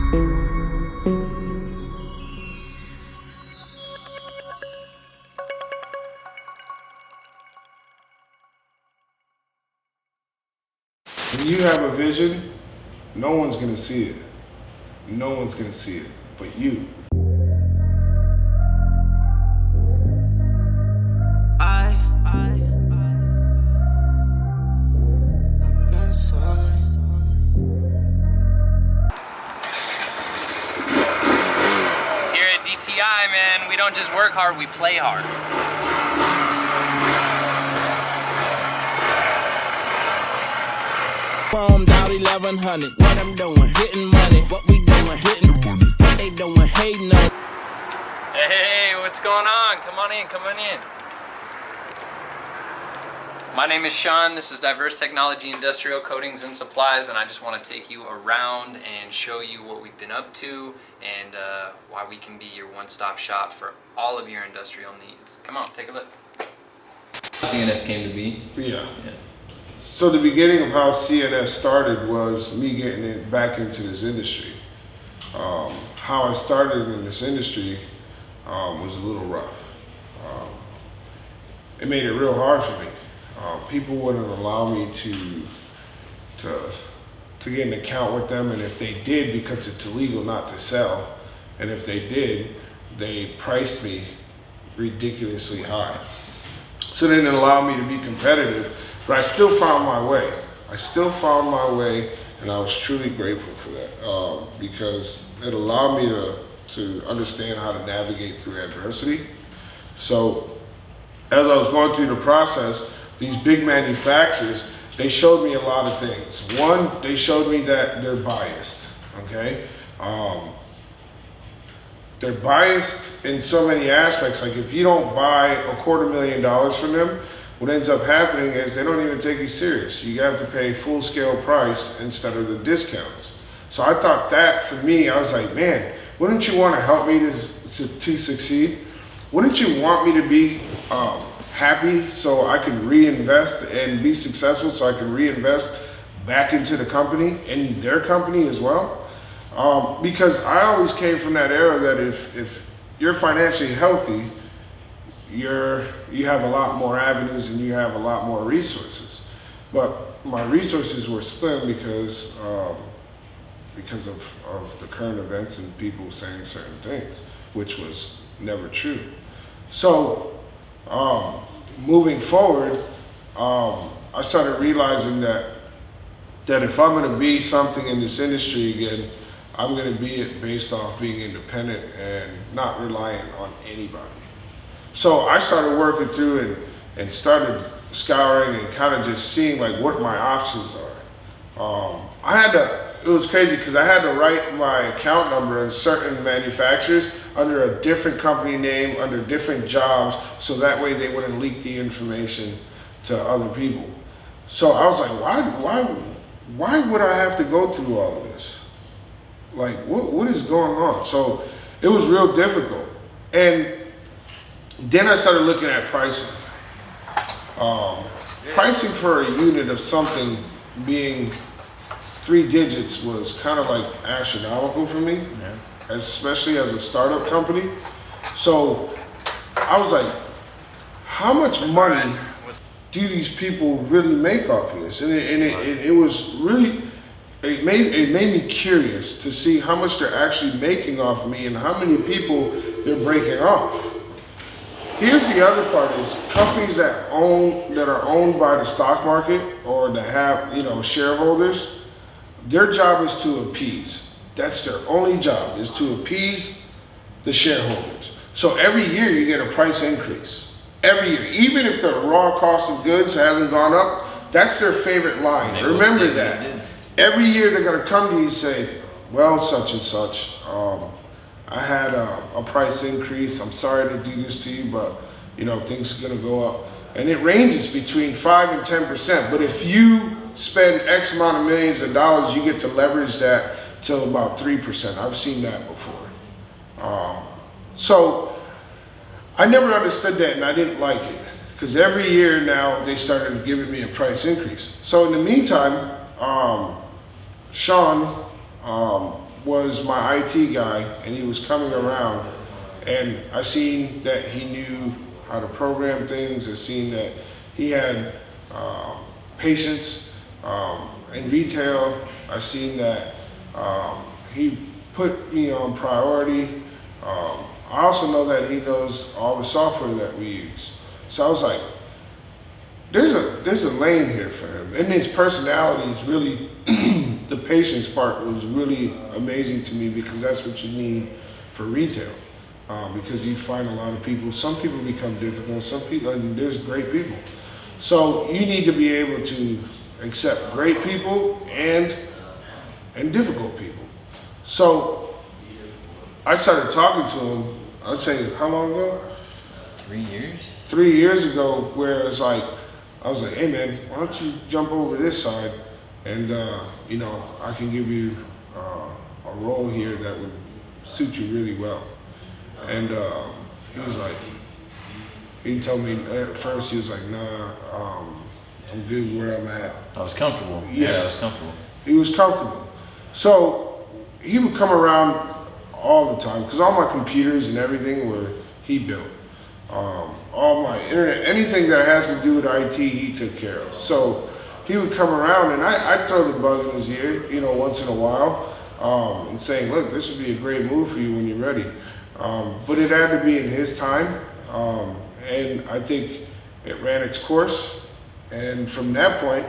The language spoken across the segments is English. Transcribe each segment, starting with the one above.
When you have a vision, no one's gonna see it. No one's gonna see it but you. Here at DTI, man, we don't just work hard, we play hard. Chromed out 1100. What I'm doing, getting money. What we doing, hitting money. What they doing, hating on. Hey, what's going on? Come on in, come on in. My name is Shaun. This is Diverse Technology Industrial Coatings and Supplies, and I just want to take you around and show you what we've been up to and why we can be your one-stop shop for all of your industrial needs. Come on, take a look. CNS came to be. Yeah. So the beginning of how CNS started was me getting it back into this industry. How I started in this industry was a little rough. It made it real hard for me. People wouldn't allow me to get an account with them, and if they did, because it's illegal not to sell, and if they did, they priced me ridiculously high. So they didn't allow me to be competitive, but I still found my way. And I was truly grateful for that because it allowed me to understand how to navigate through adversity. So as I was going through the process, these big manufacturers, they showed me a lot of things. One, they showed me that they're biased, okay? They're biased in so many aspects. Like if you don't buy $250,000 from them, what ends up happening is they don't even take you serious. You have to pay full scale price instead of the discounts. So I thought that for me, I was like, man, wouldn't you want to help me to succeed? Wouldn't you want me to be happy so I can reinvest and be successful so I can reinvest back into the company and their company as well? Because I always came from that era that if you're financially healthy, you have a lot more avenues and you have a lot more resources. But my resources were slim because of the current events and people saying certain things, which was never true. So moving forward, I started realizing that if I'm going to be something in this industry again, I'm going to be it based off being independent and not reliant on anybody. So I started working through and started scouring and kind of just seeing like what my options are. It was crazy because I had to write my account number in certain manufacturers under a different company name, under different jobs, so that way they wouldn't leak the information to other people. So I was like, why would I have to go through all of this? Like, what is going on? So it was real difficult. And then I started looking at pricing. Pricing for a unit of something being 3 digits was kind of like astronomical for me, especially as a startup company. So I was like, how much money do these people really make off of this? And it was really, it made me curious to see how much they're actually making off of me and how many people they're breaking off. Here's the other part is companies that are owned by the stock market or that have, shareholders, their job is to appease. That's their only job, is to appease the shareholders. So every year you get a price increase. Every year, even if the raw cost of goods hasn't gone up, that's their favorite line. Remember that. Every year they're gonna come to you and say, well, such and such, I had a price increase. I'm sorry to do this to you, but things are gonna go up. And it ranges between 5 and 10%. But if you spend X amount of millions of dollars, you get to leverage that to about 3%. I've seen that before. So I never understood that, and I didn't like it because every year now they started giving me a price increase. So in the meantime, Shaun was my IT guy, and he was coming around, and I seen that he knew how to program things. I seen that he had patience in retail. I seen that he put me on priority. I also know that he knows all the software that we use. So I was like, there's a lane here for him. And his personality is really, the patience part was really amazing to me, because that's what you need for retail. Because you find a lot of people, some people become difficult, some people, and there's great people. So you need to be able to accept great people and difficult people. So I started talking to him, I'd say, how long ago? 3 years? 3 years ago, where it's like, I was like, hey man, why don't you jump over this side, and you know, I can give you a role here that would suit you really well. And he was like, he told me at first, he was like, nah, I'm good where I'm at. I was comfortable. Yeah. I was comfortable. He was comfortable. So he would come around all the time, because all my computers and everything were he built. All my internet, anything that has to do with IT, he took care of. So he would come around, and I'd throw the bug in his ear, you know, once in a while, and saying, look, this would be a great move for you when you're ready. But it had to be in his time, and I think it ran its course. And from that point,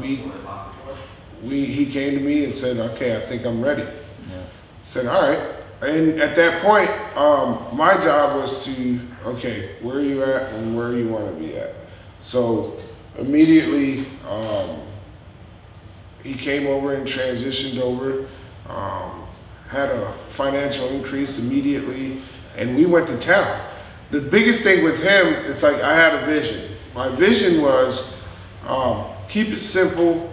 he came to me and said, okay, I think I'm ready. Yeah. Said, all right. And at that point, my job was to, okay, where are you at and where you want to be at? So immediately, he came over and transitioned over, had a financial increase immediately, and we went to town. The biggest thing with him is, like, I had a vision. My vision was keep it simple,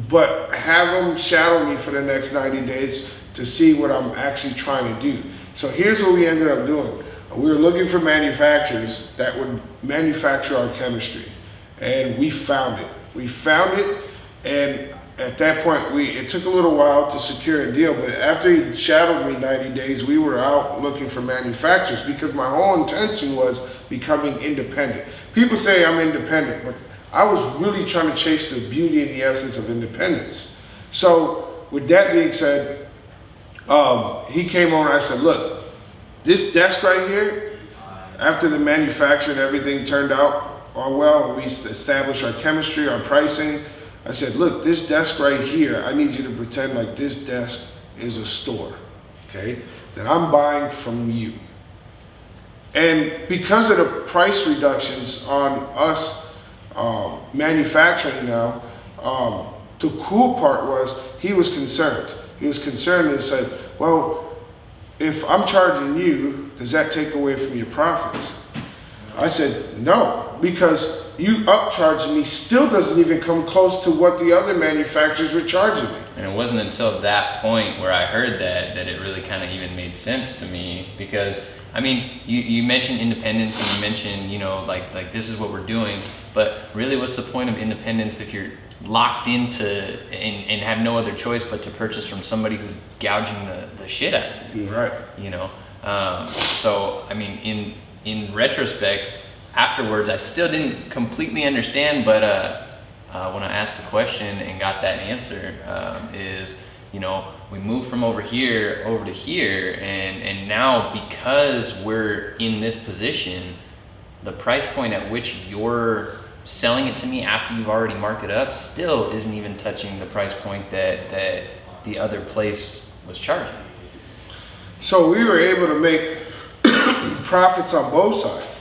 but have him shadow me for the next 90 days to see what I'm actually trying to do. So here's what we ended up doing. We were looking for manufacturers that would manufacture our chemistry, and we found it. And at that point, it took a little while to secure a deal, but after he shadowed me 90 days, we were out looking for manufacturers, because my whole intention was becoming independent. People say I'm independent, but I was really trying to chase the beauty and the essence of independence. So with that being said, he came over and I said, look, this desk right here, after the manufacturer and everything turned out well, we established our chemistry, our pricing. I said, look, this desk right here, I need you to pretend like this desk is a store, okay, that I'm buying from you. And because of the price reductions on us manufacturing now, the cool part was he was concerned. He was concerned and said, well, if I'm charging you, does that take away from your profits? I said, no, because you upcharging me still doesn't even come close to what the other manufacturers were charging me. And it wasn't until that point where I heard that it really kind of even made sense to me, because I mean, you mentioned independence, and you mentioned, you know, like this is what we're doing, but really what's the point of independence if you're locked into and have no other choice but to purchase from somebody who's gouging the shit out of you? Right. You know? So, I mean, in retrospect, afterwards, I still didn't completely understand, but when I asked the question and got that answer, is, you know, we moved from over here over to here, and now because we're in this position, the price point at which you're selling it to me after you've already marked it up still isn't even touching the price point that the other place was charging. So we were able to make profits on both sides.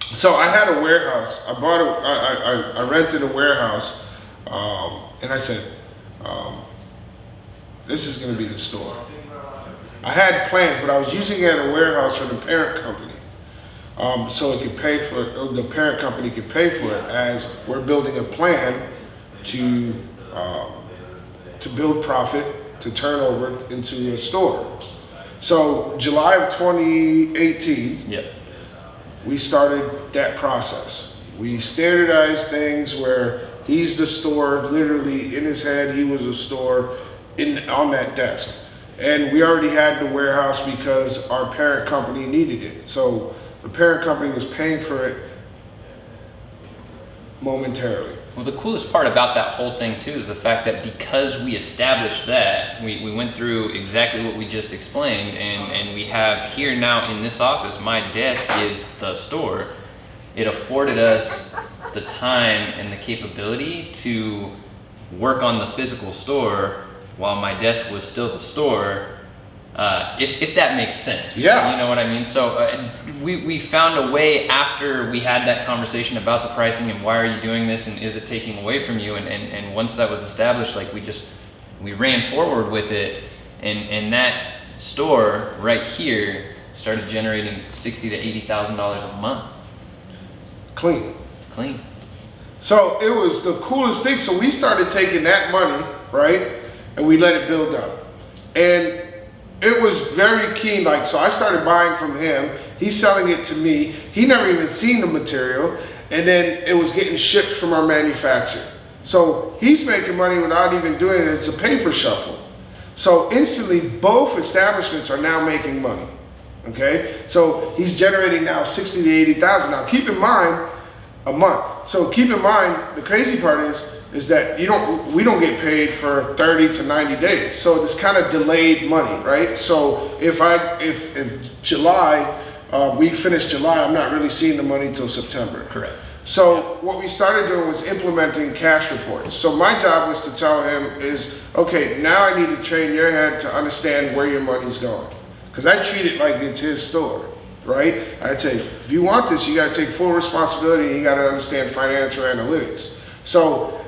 So I had a warehouse. I rented a warehouse, and I said, this is going to be the store. I had plans, but I was using it at a warehouse for the parent company. So it could pay for it, the parent company could pay for it, as we're building a plan to build profit, to turn over into a store. So July of 2018, Yep. we started that process. We standardized things where he's the store, literally in his head, he was a store. on that desk. And we already had the warehouse because our parent company needed it. So the parent company was paying for it momentarily. Well, the coolest part about that whole thing too is the fact that because we established that, we went through exactly what we just explained, and we have here now in this office, my desk is the store. It afforded us the time and the capability to work on the physical store while my desk was still the store, if that makes sense. Yeah. You know what I mean? So we found a way after we had that conversation about the pricing and why are you doing this and is it taking away from you, and once that was established, like we ran forward with it, and that store right here started generating $60,000 to $80,000 a month. Clean. So it was the coolest thing. So we started taking that money, right? And we let it build up. And it was very keen. Like, so I started buying from him. He's selling it to me. He never even seen the material. And then it was getting shipped from our manufacturer. So he's making money without even doing it. It's a paper shuffle. So instantly, both establishments are now making money. Okay? So he's generating now 60 to 80,000. Now keep in mind, a month. So keep in mind, the crazy part is that we don't get paid for 30 to 90 days. So it's kind of delayed money, right? So if July, we finish July, I'm not really seeing the money till September. correct. So what we started doing was implementing cash reports. So my job was to tell him is, okay, now I need to train your head to understand where your money's going. Because I treat it like it's his store, right? I'd say, if you want this, you gotta take full responsibility and you gotta understand financial analytics. So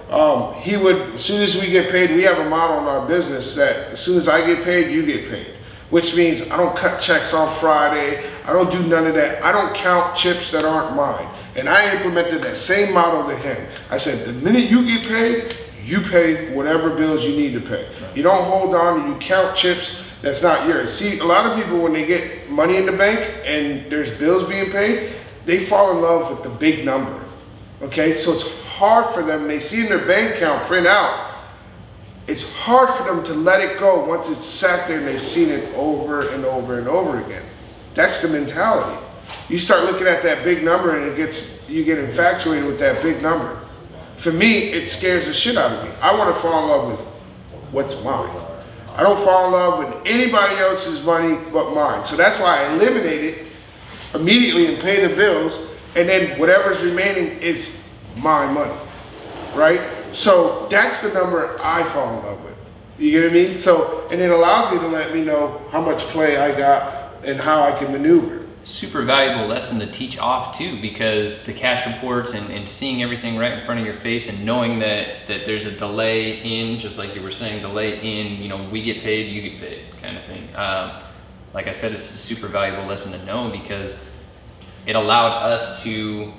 he would, as soon as we get paid, we have a model in our business that as soon as I get paid, you get paid. Which means I don't cut checks on Friday. I don't do none of that. I don't count chips that aren't mine. And I implemented that same model to him. I said, the minute you get paid, you pay whatever bills you need to pay. You don't hold on and you count chips that's not yours. See, a lot of people, when they get money in the bank and there's bills being paid, they fall in love with the big number. Okay, so it's hard for them. They see in their bank account print out. It's hard for them to let it go once it's sat there and they've seen it over and over and over again. That's the mentality. You start looking at that big number and you get infatuated with that big number. For me, it scares the shit out of me. I want to fall in love with what's mine. I don't fall in love with anybody else's money but mine. So that's why I eliminate it immediately and pay the bills, and then whatever's remaining is my money, right? So that's the number I fall in love with. You get what I mean? So, and it allows me to let me know how much play I got and how I can maneuver. Super valuable lesson to teach off too, because the cash reports and seeing everything right in front of your face and knowing that there's a delay in, just like you were saying, delay in, we get paid, you get paid kind of thing. Like I said, it's a super valuable lesson to know because it allowed us to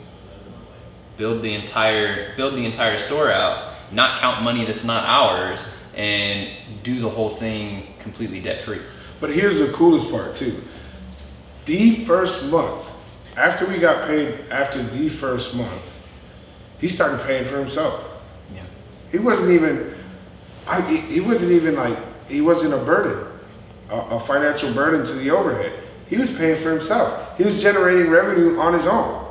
build the entire store out, not count money that's not ours, and do the whole thing completely debt free. But here's the coolest part too. The first month, after we got paid, after the first month, he started paying for himself. Yeah. He wasn't even a burden, a financial burden to the overhead. He was paying for himself. He was generating revenue on his own.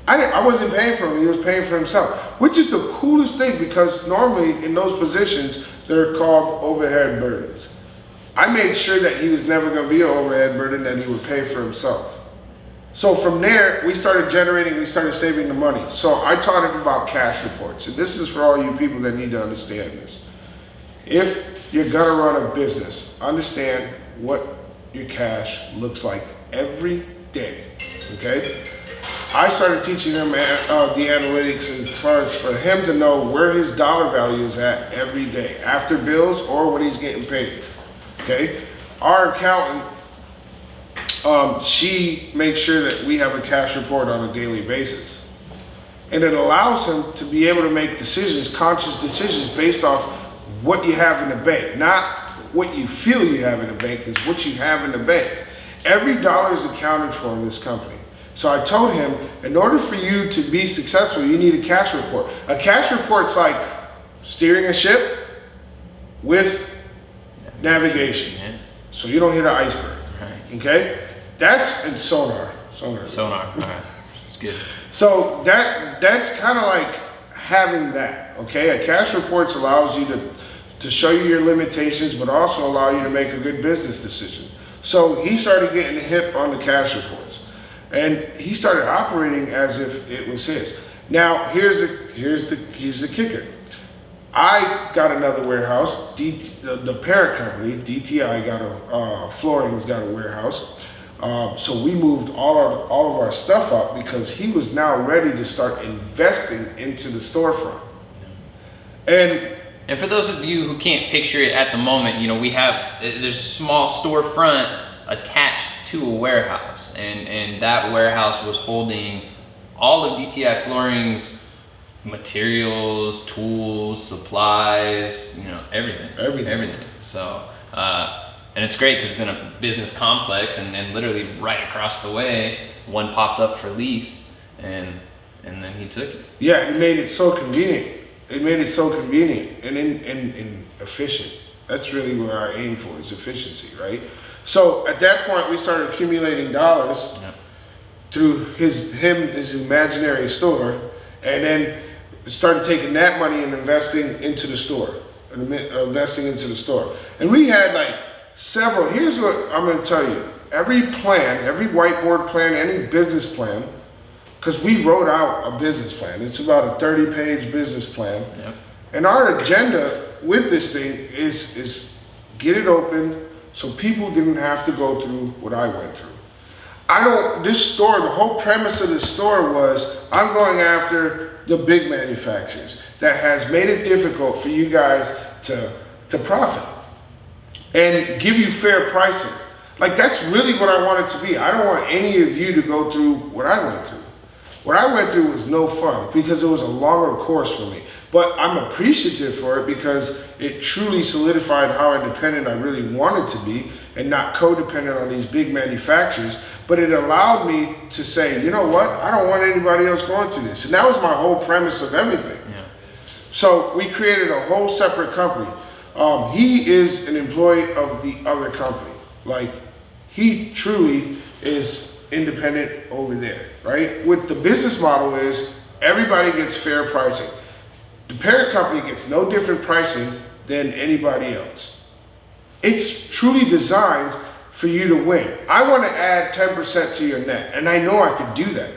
I wasn't paying for him, he was paying for himself, which is the coolest thing because normally in those positions, they're called overhead burdens. I made sure that he was never gonna be an overhead burden, that he would pay for himself. So from there, we started saving the money. So I taught him about cash reports. And this is for all you people that need to understand this. If you're gonna run a business, understand what your cash looks like every day, okay? I started teaching him the analytics as far as for him to know where his dollar value is at every day, after bills or when he's getting paid. Okay, our accountant, she makes sure that we have a cash report on a daily basis. And it allows him to be able to make decisions, conscious decisions based off what you have in the bank. Not what you feel you have in the bank, is what you have in the bank. Every dollar is accounted for in this company. So I told him, in order for you to be successful, you need a cash report. A cash report's like steering a ship with navigation. Yeah. So you don't hit an iceberg. Right. Okay? That's in sonar. Sonar. Sonar. All right. It's good. So that's kind of like having that. Okay? A cash reports allows you to show you your limitations, but also allow you to make a good business decision. So he started getting hip on the cash reports, and he started operating as if it was his. Now here's the kicker. I got another warehouse. The parent company, DTI, Flooring's got a warehouse. So we moved all of our stuff up because he was now ready to start investing into the storefront. And for those of you who can't picture it at the moment, you know, there's a small storefront attached to a warehouse, and that warehouse was holding all of DTI Flooring's materials, tools, supplies, you know, everything. So, and it's great because it's in a business complex, and then literally right across the way, one popped up for lease, and then he took it. Yeah, it made it so convenient. It made it so convenient and efficient. That's really what I aim for, is efficiency, right? So at that point, we started accumulating dollars through his imaginary store, and then started taking that money and investing into the store. And we had like several. Here's what I'm going to tell you. Every whiteboard plan, any business plan, because we wrote out a business plan. It's about a 30-page business plan. Yep. And our agenda with this thing is get it open so people didn't have to go through what I went through. The whole premise of this store was I'm going after the big manufacturers that has made it difficult for you guys to profit and give you fair pricing. Like, that's really what I want it to be. I don't want any of you to go through what I went through. What I went through was no fun because it was a longer course for me. But I'm appreciative for it because it truly solidified how independent I really wanted to be and not codependent on these big manufacturers. But it allowed me to say, you know what? I don't want anybody else going through this. And that was my whole premise of everything. Yeah. So we created a whole separate company. He is an employee of the other company. Like, he truly is independent over there, right? What the business model is, everybody gets fair pricing. The parent company gets no different pricing than anybody else. It's truly designed for you to win. I want to add 10% to your net, and I know I could do that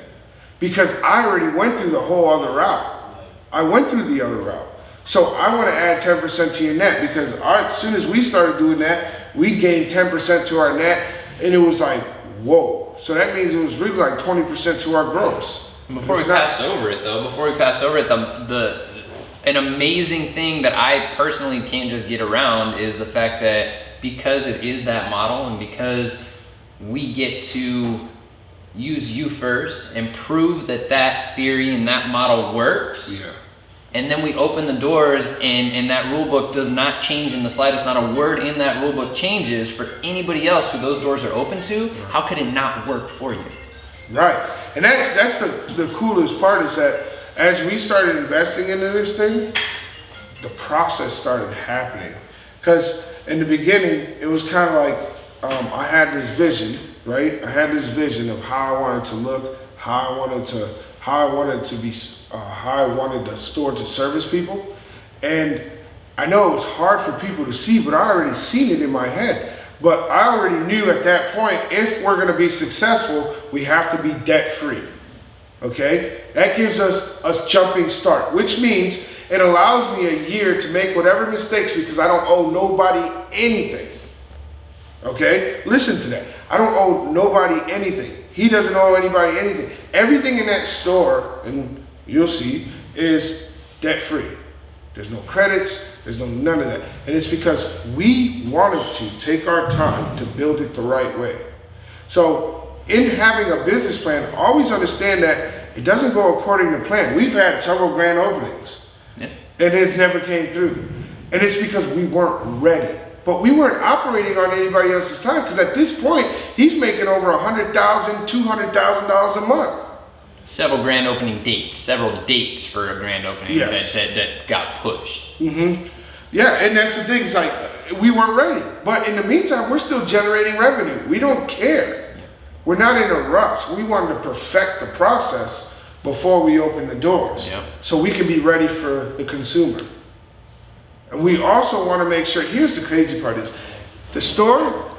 because I already went through the whole other route. I went through the other route. So I want to add 10% to your net because as soon as we started doing that, we gained 10% to our net, and it was like, whoa. So that means it was really like 20% to our gross. Before we pass over it, an amazing thing that I personally can't just get around is the fact that because it is that model and because we get to use you first and prove that theory and that model works, and then we open the doors and that rule book does not change in the slightest, not a word in that rule book changes for anybody else who those doors are open to, how could it not work for you? Right. And that's the coolest part is that as we started investing into this thing, the process started happening. Because in the beginning, it was kind of like I had this vision, right? I had this vision of how I wanted to look, how I wanted the store to service people. And I know it was hard for people to see, but I already seen it in my head. But I already knew at that point, if we're gonna be successful, we have to be debt free. Okay? That gives us a jumping start, which means it allows me a year to make whatever mistakes because I don't owe nobody anything. Okay? Listen to that. I don't owe nobody anything. He doesn't owe anybody anything. Everything in that store, and you'll see, is debt free. There's no credits, there's none of that. And it's because we wanted to take our time to build it the right way. So in having a business plan, always understand that it doesn't go according to plan. We've had several grand openings, and it never came through. And it's because we weren't ready. But we weren't operating on anybody else's time because at this point, he's making over $100,000, $200,000 a month. Several grand opening dates, several dates for a grand opening that got pushed. Mm-hmm. Yeah, and that's the thing. It's like we weren't ready. But in the meantime, we're still generating revenue. We don't care. We're not in a rush. We wanted to perfect the process before we open the doors, so we can be ready for the consumer. And we also want to make sure, here's the crazy part is, the store,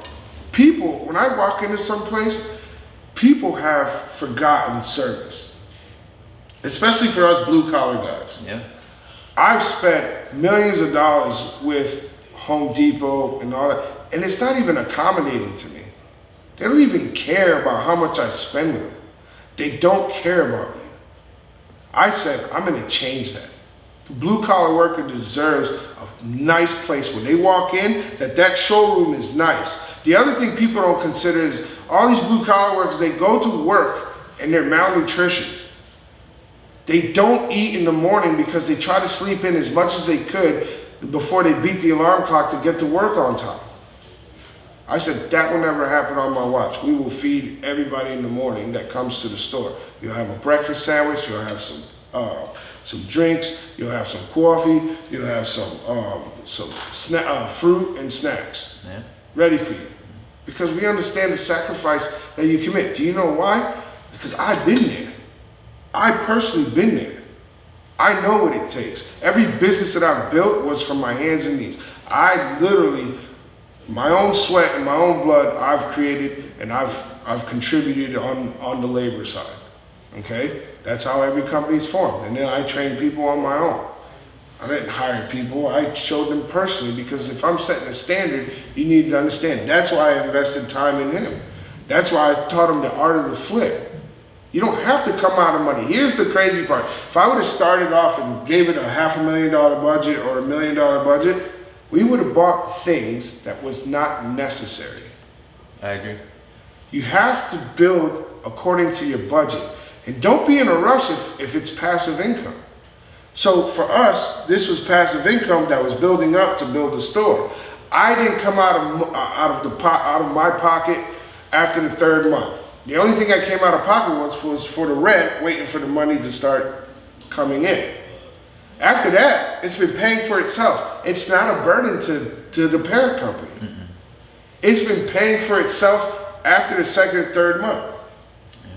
people, when I walk into some place, people have forgotten service. Especially for us blue collar guys. Yeah. I've spent millions of dollars with Home Depot and all that, and it's not even accommodating to me. They don't even care about how much I spend with them. They don't care about you. I said, I'm gonna change that. The blue collar worker deserves a nice place when they walk in, that showroom is nice. The other thing people don't consider is all these blue collar workers, they go to work and they're malnutritioned. They don't eat in the morning because they try to sleep in as much as they could before they beat the alarm clock to get to work on time. I said, that will never happen on my watch. We will feed everybody in the morning that comes to the store. You'll have a breakfast sandwich, you'll have some drinks, you'll have some coffee, you'll have some fruit and snacks ready for you. Because we understand the sacrifice that you commit. Do you know why? Because I've been there. I personally been there. I know what it takes. Every business that I've built was from my hands and knees. I literally, my own sweat and my own blood, I've created and I've contributed on the labor side. Okay? That's how every company is formed. And then I train people on my own. I didn't hire people. I showed them personally, because if I'm setting a standard, you need to understand. That's why I invested time in him. That's why I taught him the art of the flip. You don't have to come out of money. Here's the crazy part. If I would have started off and gave it a $500,000 budget or $1 million budget, we would have bought things that was not necessary. I agree. You have to build according to your budget. And don't be in a rush if it's passive income. So for us, this was passive income that was building up to build the store. I didn't come out of my pocket after the third month. The only thing I came out of pocket was for the rent, waiting for the money to start coming in. After that, it's been paying for itself. It's not a burden to the parent company. Mm-mm. It's been paying for itself after the second and third month. Yeah.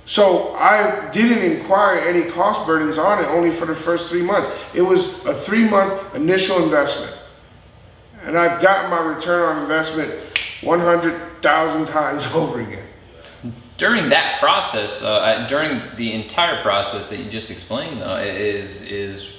So I didn't inquire any cost burdens on it only for the first 3 months. It was a 3-month initial investment. And I've gotten my return on investment 100,000 times over again. During that process, during the entire process that you just explained, though, is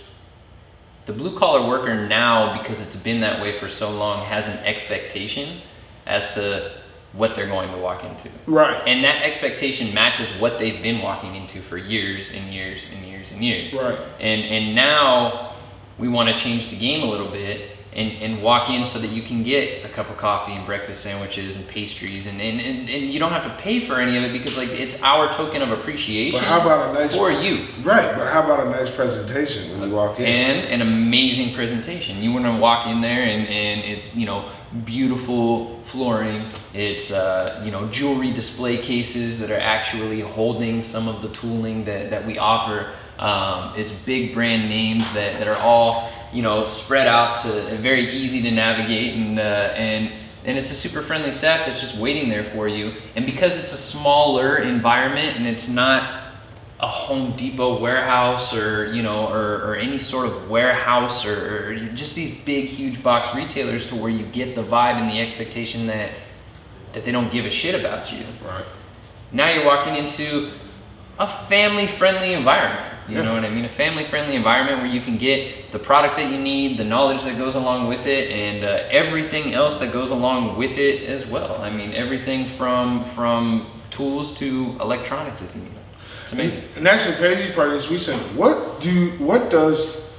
the blue collar worker now, because it's been that way for so long, has an expectation as to what they're going to walk into. Right. And that expectation matches what they've been walking into for years and years and years and years. Right. And now we want to change the game a little bit and walk in so that you can get a cup of coffee and breakfast sandwiches and pastries and you don't have to pay for any of it, because like it's our token of appreciation. But how about a nice for you? Right, but how about a nice presentation when you walk in? And an amazing presentation. You want to walk in there and it's, you know, beautiful flooring. It's you know, jewelry display cases that are actually holding some of the tooling that we offer. It's big brand names that are all, you know, spread out to very easy to navigate, and it's a super friendly staff that's just waiting there for you. And because it's a smaller environment and it's not a Home Depot warehouse or, you know, or any sort of warehouse or just these big huge box retailers, to where you get the vibe and the expectation that they don't give a shit about you. Right. Now you're walking into a family-friendly environment. You know what I mean? A family-friendly environment where you can get the product that you need, the knowledge that goes along with it, and everything else that goes along with it as well. I mean, everything from tools to electronics if you need it. It's amazing. And that's the crazy part is, we said, what does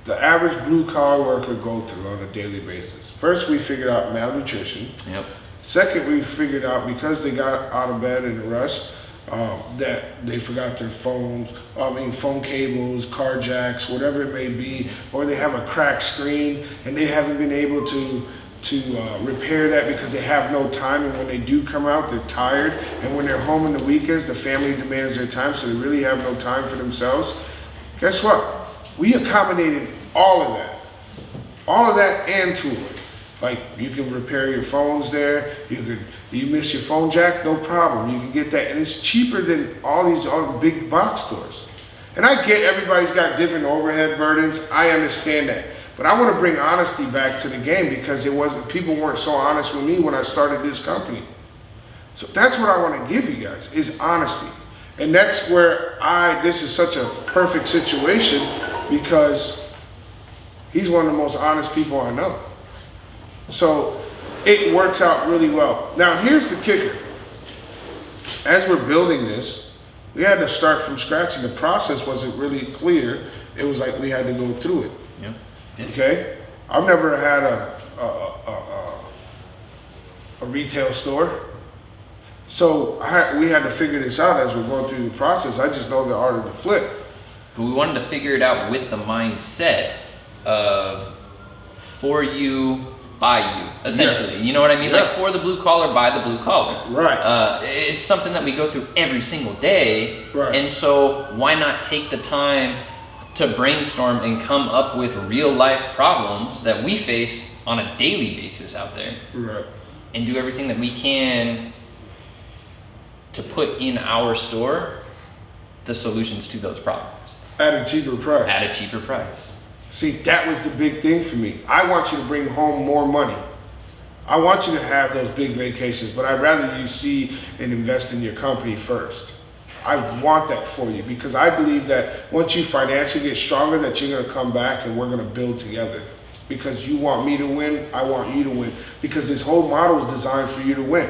the average blue-collar worker go through on a daily basis? First, we figured out malnutrition. Yep. Second, we figured out, because they got out of bed in a rush, that they forgot their phones, phone cables, car jacks, whatever it may be, or they have a cracked screen and they haven't been able to repair that because they have no time, and when they do come out, they're tired, and when they're home on the weekends, the family demands their time, so they really have no time for themselves. Guess what? We accommodated all of that and tooling. Like, you can repair your phones there. You miss your phone jack, no problem. You can get that, and it's cheaper than all these other big box stores. And I get everybody's got different overhead burdens. I understand that, but I want to bring honesty back to the game because people weren't so honest with me when I started this company. So that's what I want to give you guys is honesty, and that's where this is such a perfect situation because he's one of the most honest people I know. So it works out really well. Now here's the kicker. As we're building this, we had to start from scratch, and the process wasn't really clear. It was like we had to go through it. Yeah. Okay? I've never had a retail store. So we had to figure this out as we're going through the process. I just know the art of the flip. But we wanted to figure it out with the mindset of for you, by you, essentially. Yes. You know what I mean? Yeah. Like for the blue collar, by the blue collar. Right. It's something that we go through every single day. Right. And so why not take the time to brainstorm and come up with real life problems that we face on a daily basis out there. Right. And do everything that we can to put in our store the solutions to those problems. At a cheaper price. At a cheaper price. See, that was the big thing for me. I want you to bring home more money. I want you to have those big vacations, but I'd rather you see and invest in your company first. I want that for you because I believe that once you financially get stronger, that you're gonna come back and we're gonna build together. Because you want me to win, I want you to win. Because this whole model is designed for you to win.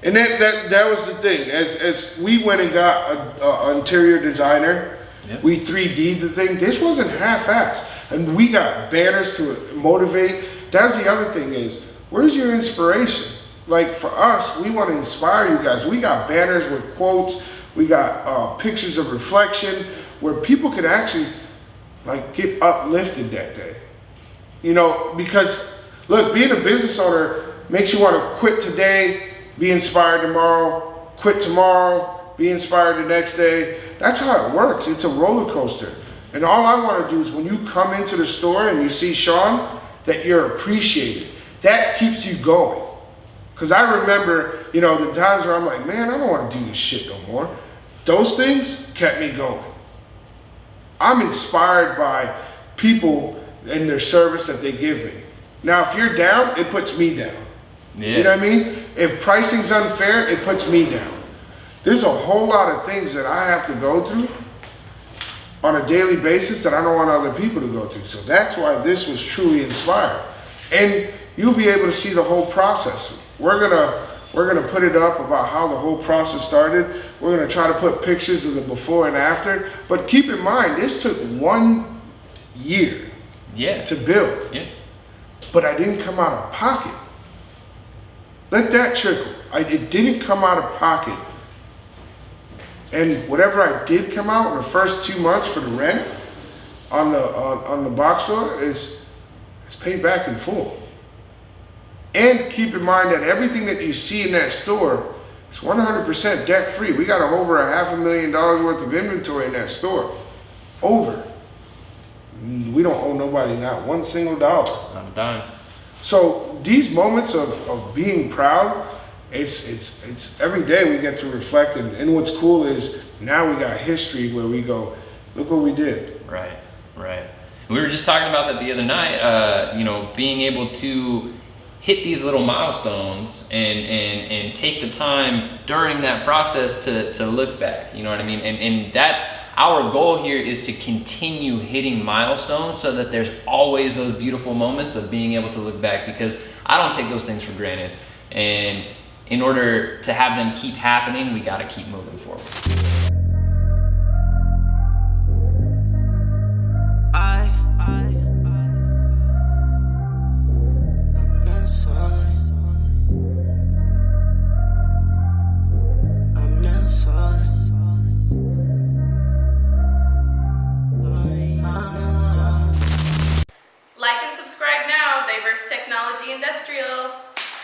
And that was the thing. As we went and got an interior designer, Yep. we 3D'd the thing. This wasn't half-assed. And we got banners to motivate. That's the other thing is, where's your inspiration? Like for us, we want to inspire you guys. We got banners with quotes. We got pictures of reflection where people could actually like get uplifted that day. You know, because look, being a business owner makes you want to quit today, be inspired tomorrow, quit tomorrow, be inspired the next day. That's how it works. It's a roller coaster. And all I want to do is when you come into the store and you see Shaun, that you're appreciated. That keeps you going. Because I remember, you know, the times where I'm like, man, I don't want to do this shit no more. Those things kept me going. I'm inspired by people and their service that they give me. Now, if you're down, it puts me down. Yeah. You know what I mean? If pricing's unfair, it puts me down. There's a whole lot of things that I have to go through on a daily basis that I don't want other people to go through. So that's why this was truly inspired. And you'll be able to see the whole process. We're gonna put it up about how the whole process started. We're gonna try to put pictures of the before and after. But keep in mind, this took 1 year to build. Yeah. But I didn't come out of pocket. Let that trickle. It didn't come out of pocket. And whatever I did come out in the first 2 months for the rent on the box store is paid back in full. And keep in mind that everything that you see in that store is 100% debt free. We got over $500,000 worth of inventory in that store. Over. We don't owe nobody not one single dollar. Not a dime. So these moments of being proud, it's every day we get to reflect, and what's cool is now we got history where we go, look what we did. Right. We were just talking about that the other night, you know, being able to hit these little milestones and take the time during that process to look back, you know what I mean? And that's our goal here, is to continue hitting milestones so that there's always those beautiful moments of being able to look back, because I don't take those things for granted. And in order to have them keep happening, we got to keep moving forward. I'm not sorry.